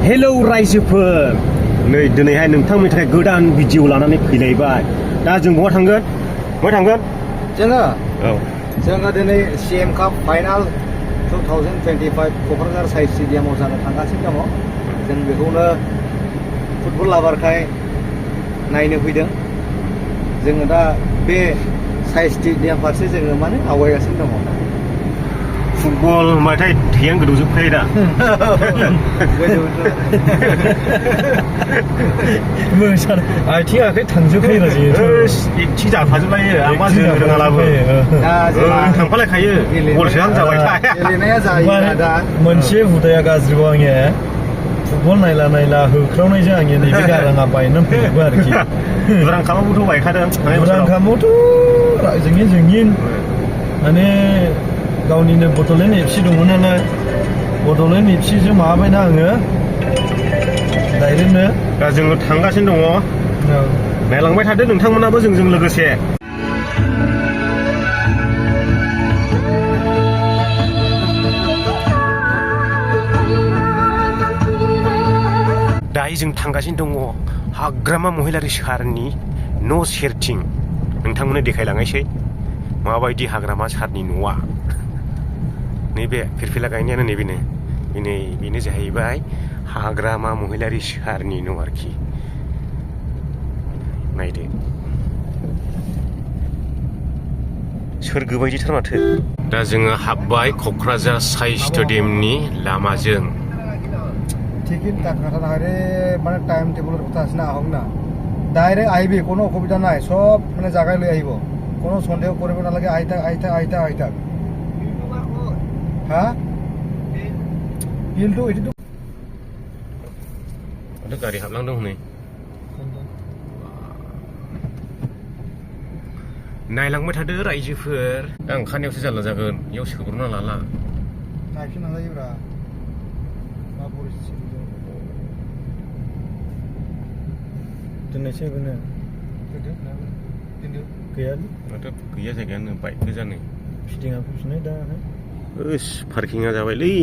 hello रायजोफोर नै दिनैहाय नोंथांमोननि थाखाय गोदान भिडिअ लानानै फैलायबाय दा जों बहा थांगोन जोङो दिनै CM काप फाइनाल 2025 क'क्राझार साइ स्टेडियामाव जानो थांगासिनो दङ जों बेखौनो फुटबल लाभारखाय नायनो फैदों जोङो दा बे साइ स्टेडियाम फारसे जोङो माने आवगायगासिनो दङ फुटबल होनबाथाय थैयानो गोदौजोबखायो दा आथिं आखाइ थांजोबखायो थि जाफाजोबलायो आं मा जोनो रोङालाबो थांफालायखायो बलसो आं जाबाय गेलेनाया जायो दा मोनसे हुदाया गाज्रिबाव आंनिया फुटबल नायला होख्रावनायजों आंनि नैबे गाराङा बायनानै फैजोबो आरोखि दुरां कापआवबोथ' बायखादों दुरां कापआवथ' जोंनि माने गावनिनो बड'लेण्ड FC दंमोन नालाय बड'लेण्ड FCजों माबाबायना आङो डाइरेक्टनो दा जोङो थांगासिनो दङ नायलांबाय थादो नोंथांमोनाबो जोंजों लोगोसे दायो जों थांगासिनो दङ हाग्रामा महिलारि सारनि न' सेरथिं नोंथांमोननो देखायलांनायसै माबायदि हाग्रामा सारनि न'आ नैबे फिरफिला गायनायानो बेनो जाहैबाय हाग्रामा महिलारि सारनि न' आरोखि नायदो सोरगो बायदिथार माथो दा जोङो हाबबाय क'क्राझार साइ स्टेडियामनि लामाजों টিকিট কাটা রে মানে টাইম টেবুলের কথা আছে না আহক না ডাইরেক্ট আইবি কোনো অসুবিধা নাই সব মানে জায়গায় লৈ আহিব কোনো সন্দেহ কৰিব নালাগে আইতা হ্যাঁ বিলটো এটো ada गारि हाबलांदों हनै नायलांबाय थादो रायजोफोर दा ओंखारनायावसो जारला जागोन बेयाव सोग्रोना लाला नायफिन नालायोब्रा मा परिस्थिति दोननायसै बेनो गैयालै माथो गैया जायगायानो बाइक गोजानो फिदिङा फैफिननाय दा ओस पार्किंआ जाबायलै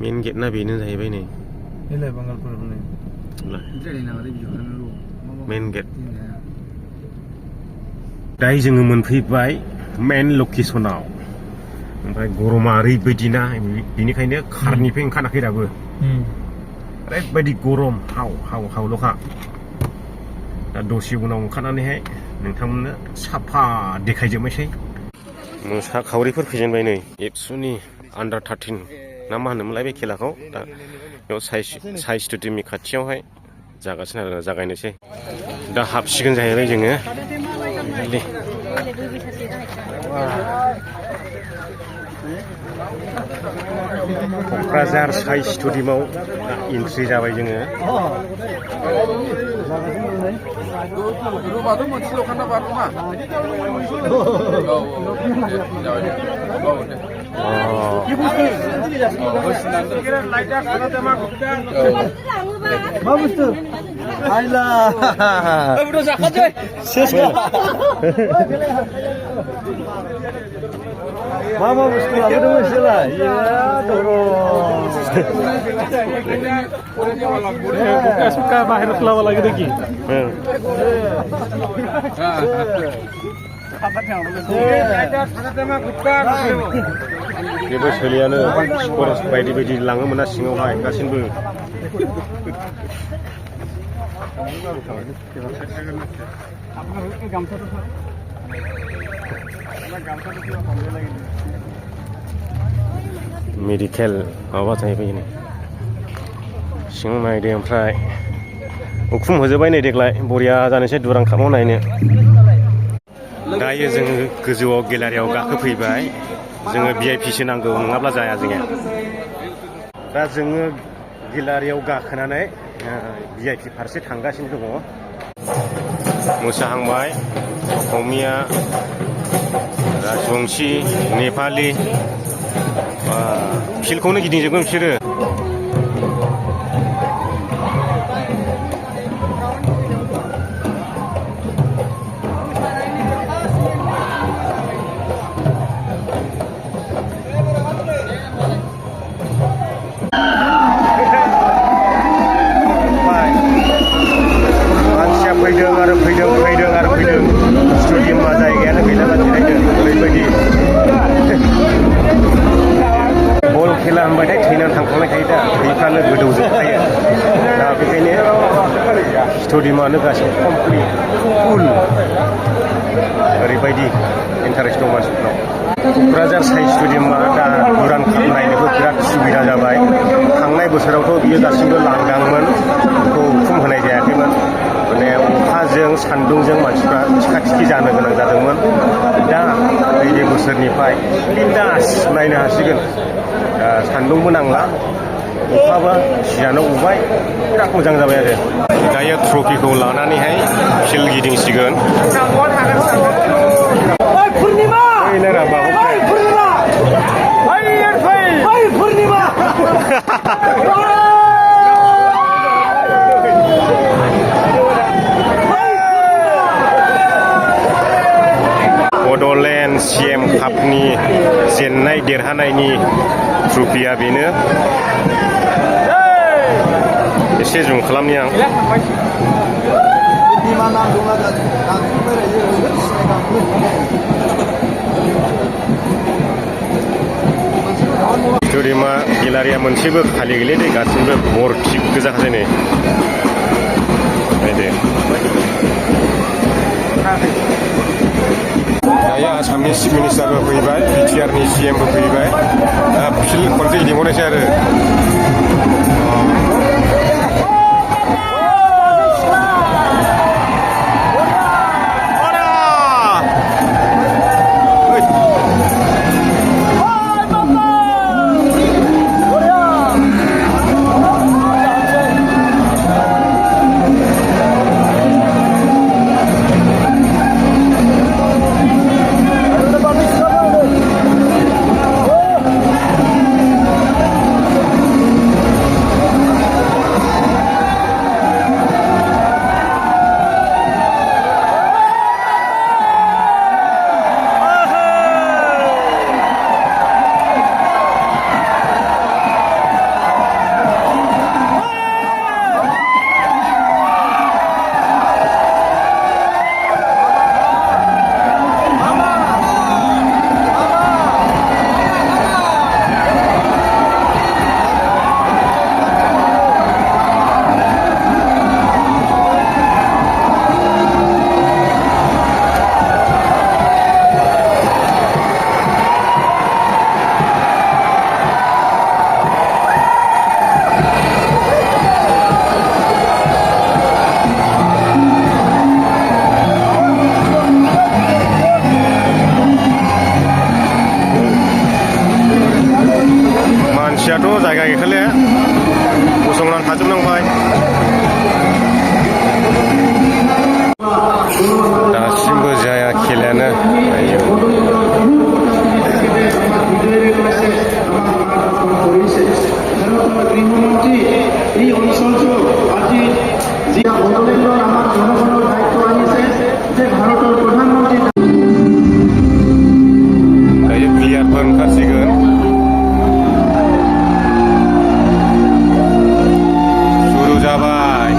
मेन गेटना बेनो जाहैबाय नै एलाय बांगालफोर नै मेन गेट दायो जोङो मोनफैबाय मेन लकेसनाव ओमफ्राय गरमा ओरैबायदिना बेनिखायनो कारनिफ्राय ओंखाराखै दाबो ओरैबायदि गरम हावल'खा दा दसे उनाव ओंखारनानैहाय नोंथांमोननो साफा देखायजोबनोसै मोसाखावरिफोर फैजेनबाय नै एबसुनि आन्डार 13 ना मा होनोमोनलाय बे खेलाखौ दा बेयाव साइ स्टेडियामनि खाथियावहाय जागासिनो आरो जागायनोसै दा हाबसिगोन जाहैबाय जोङो क'क्राझार साइ स्टेडियामाव एन्ट्रि जाबाय जोङो मा बुस्थु आइला मा बुस्थु लाबोदोंमोन बिसोरलाय सुखा बाहेराव लावा लागेल की जेबो सोलियानो फरेस्ट बायदि लाङोमोन ना सिङावहाय गासिबो मेडिकेल माबा जाहैबाय नै सिङाव नायदो ओमफ्राय उखुम होजोबबाय नै देग्लाय बरिया जानोसै दुरां कापआव नायनो दायो जोङो गोजौआव गेलारियाव गाखोफैबाय जोङो VIP सो नांगौ नङाब्ला जाया जोङो दा जोङो गेलारियाव गाखोनानै VIP फारसे थांगासिनो दङ मोसाहांबाय असमिया राजबंशी नेपालि फिल्डखौनो गिदिंजोबगोन बिसोरो थांबाथाय थैनानै थांखांनायखाय दा थैफ्रानो गोदौजोबखायो दा बेखायनो स्टेडियामानो गासिबो कमप्लिट फुल ओरैबायदि इन्टारेस्ट दं मानसिफोरनाव क'क्राझार साइ स्टेडियामा दा दुरान काप नायनोबो बिराद सुबिदा जाबाय थांनाय बोसोरावथ' बियो गासिबो लांदांमोन बेखौ उखुम होनाय जायाखैमोन माने अखाजों सान्दुंजों मानसिफ्रा थिखा थिखि जानो गोनां जादोंमोन दा नैबे बोसोरनिफ्राय बिन्दास नायनो हासिगोन सान्दुंबो नांला अखाबा सियानो गबाय बिराद मोजां जाबाय आरो दायो ट्रफिखौ लानानैहाय फिल्ड गिदिंसिगोन बड'लेण्ड CM कापनि जेननाय देरहानायनि ट्रफिया बेनो एसे जुम खालामनि आं स्टेडियामा गेलारिया मोनसेबो खालि गैले दै गासिबो भर्ति गोजाखासै नै नायदो दायो आसामनि चिफ मिनिस्टारबो फैबाय बिटिआरनि CMबो फैबाय दा फिल्ड खनसे गिदिंबावनायसै आरो मानसियाथ' जायगा गैखाले गसंनानै थाजोबनांबाय दासिमबो जाया खेलायानो दायो प्लेयारफोर ओंखारसिगोन जाबाय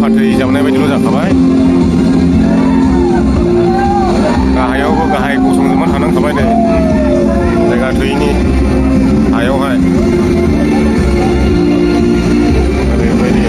फाथै जाबनाय बायदिल' जाखाबाय गाहायावबो गाहाय गसंजोबनानै थानांखाबाय नै जायगा थोयैनि हायावहाय ओरैबायदि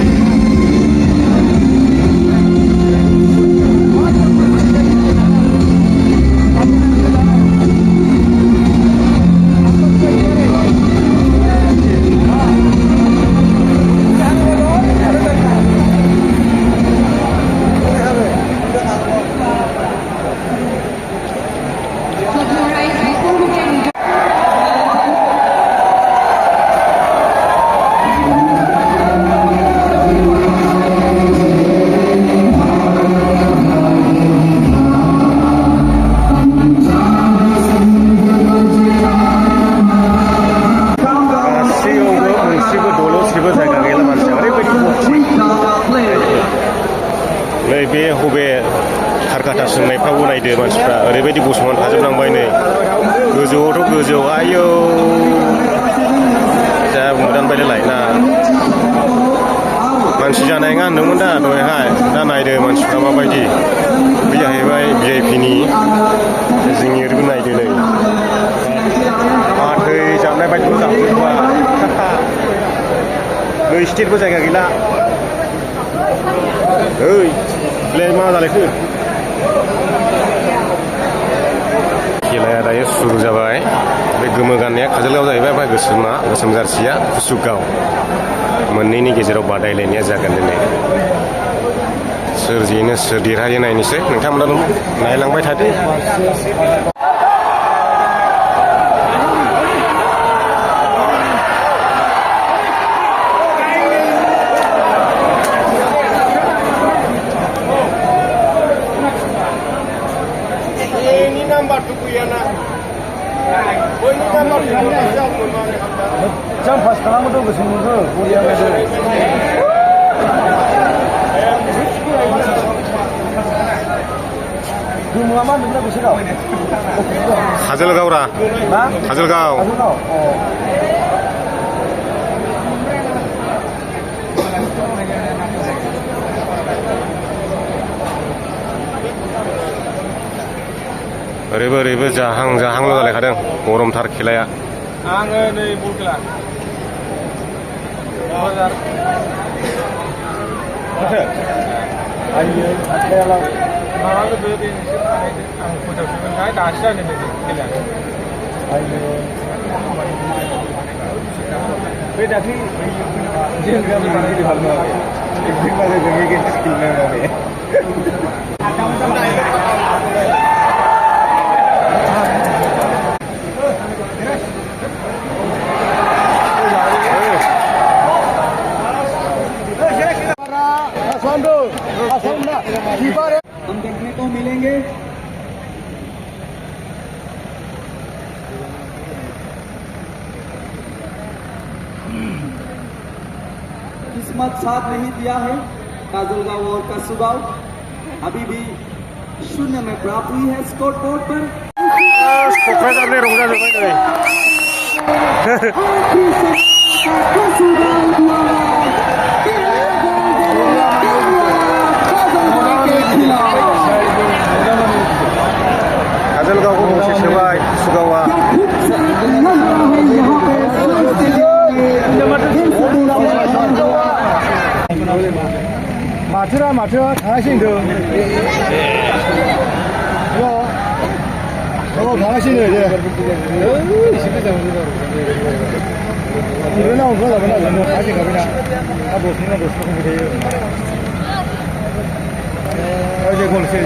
नैबे हबे खारखाथा सोंनायफ्रावबो नायदो मानसिफ्रा ओरैबायदि गसंनानै थाजोबनांबाय नै गोजौआवथ' गोजौ आयौ जा बुदानबायलाय ना मानसि जानाय नङा होनदोंमोन दा दहायहाय दा नायदो मानसिफ्रा माबायदि बे जाहैबाय भिआइपिनि जोंनि ओरैबो नायदो नै माथै जाबनाय बायदिबो जाबजोब्बाय नै स्टेटबो जायगा गैला ओइ बेलाय मा जालायखो खेलाया दायो सुरु जाबाय बे गोमो गाननाया काजलगाव जाहैबाय ओमफ्राय गोसोम जार्सिया कुसुगाव मोननैनि गेजेराव बादायलायनाया जागोन दिनै सोर जेनो सोर देरहायो नायनोसै नोंथांमोना नायलांबाय थादो मोजां पास खालामोथ' गोसोमोनखौ बरिया नायदो गोमोआ मा होनदोंना गोसोगाव काजलगावरा मा काजलगाव ओरैबो ओरैबो जाहांल' जालायखादों गरमथार खेलाया आङो नै बल खेला माबा लोगो बे नोंसोर थानायजों आं फोथावसोमोनहाय दासो जादों नै खेलाया बे दाख्लै जों गामिनि गिदिर खालामो जों जोंनि गेजेर गेलेनानै हम देखने को मिलेंगे किस्मत साथ नहीं दिया है काजलगांव और कसुगांव अभी भी 0 में प्राप्त हुई है स्कोर बोर्ड पर क'क्राझारनि रंजाजोब्बाय नै काजलगावखौ गंसे सोबाय कुसुगावआ माथोआ थाङासै होनदों थाङासै नै दे एसे गोजान ओरैनो नांगौ जाबाय ना हाजिखाबायना दसनि खमबाय थायो जे गलसै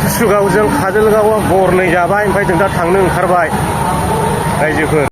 कुसुगावजों काजलगावआ गरनै जाबाय ओमफ्राय जों दा थांनो ओंखारबाय रायजोफोर